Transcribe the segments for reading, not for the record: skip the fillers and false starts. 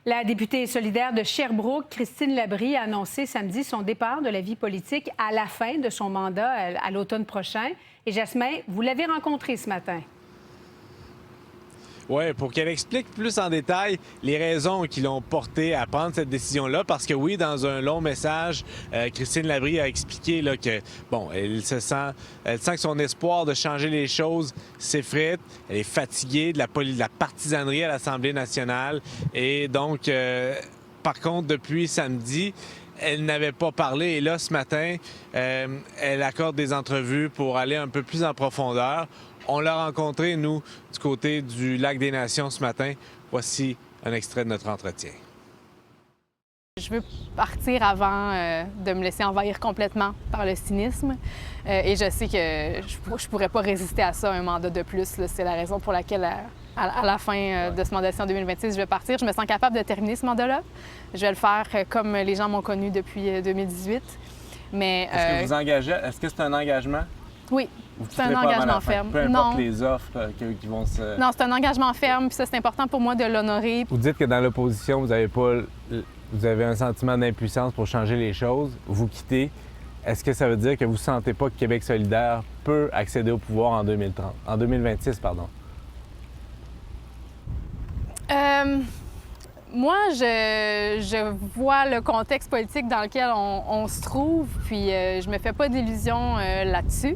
La députée solidaire de Sherbrooke, Christine Labrie, a annoncé samedi son départ de la vie politique à la fin de son mandat à l'automne prochain. Et Jasmin, vous l'avez rencontrée ce matin. Oui, pour qu'elle explique plus en détail les raisons qui l'ont porté à prendre cette décision-là. Parce que oui, dans un long message, Christine Labrie a expliqué là, que, bon, elle sent que son espoir de changer les choses s'effrite. Elle est fatiguée de la partisanerie à l'Assemblée nationale. Et donc, par contre, depuis samedi, elle n'avait pas parlé. Et là, ce matin, elle accorde des entrevues pour aller un peu plus en profondeur. On l'a rencontré, nous, du côté du Lac des Nations ce matin. Voici un extrait de notre entretien. Je veux partir avant de me laisser envahir complètement par le cynisme. Et je sais que je pourrais pas résister à ça un mandat de plus. C'est la raison pour laquelle, à la fin de ce mandat-ci en 2026, je vais partir. Je me sens capable de terminer ce mandat-là. Je vais le faire comme les gens m'ont connu depuis 2018. Mais, est-ce que vous engagez? Est-ce que c'est un engagement? Oui. C'est un engagement ferme. Peu importe les offres qui vont se... Non, c'est un engagement ferme, puis ça, c'est important pour moi de l'honorer. Vous dites que dans l'opposition, vous avez un sentiment d'impuissance pour changer les choses. Vous quittez. Est-ce que ça veut dire que vous ne sentez pas que Québec solidaire peut accéder au pouvoir en 2026, pardon? Moi, je vois le contexte politique dans lequel on se trouve, puis je me fais pas d'illusions là-dessus.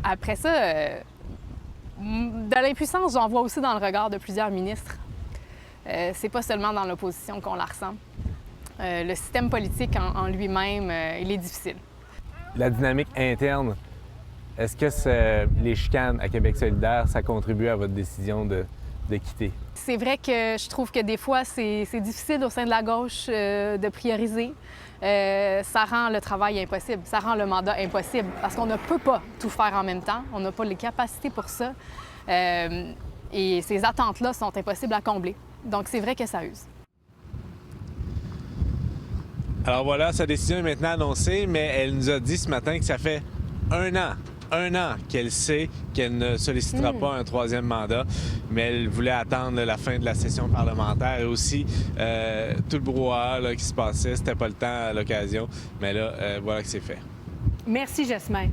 Après ça, de l'impuissance, j'en vois aussi dans le regard de plusieurs ministres. C'est pas seulement dans l'opposition qu'on la ressent. Le système politique en lui-même, il est difficile. La dynamique interne, est-ce que les chicanes à Québec solidaire, ça contribue à votre décision de quitter? C'est vrai que je trouve que des fois, c'est difficile au sein de la gauche de prioriser. Ça rend le travail impossible, ça rend le mandat impossible parce qu'on ne peut pas tout faire en même temps, on n'a pas les capacités pour ça. Et ces attentes-là sont impossibles à combler. Donc, c'est vrai que ça use. Alors voilà, sa décision est maintenant annoncée, mais elle nous a dit ce matin que ça fait un an qu'elle sait qu'elle ne sollicitera pas un troisième mandat, mais elle voulait attendre la fin de la session parlementaire et aussi tout le brouhaha là, qui se passait. C'était pas le temps à l'occasion, mais là, voilà que c'est fait. Merci, Jasmin.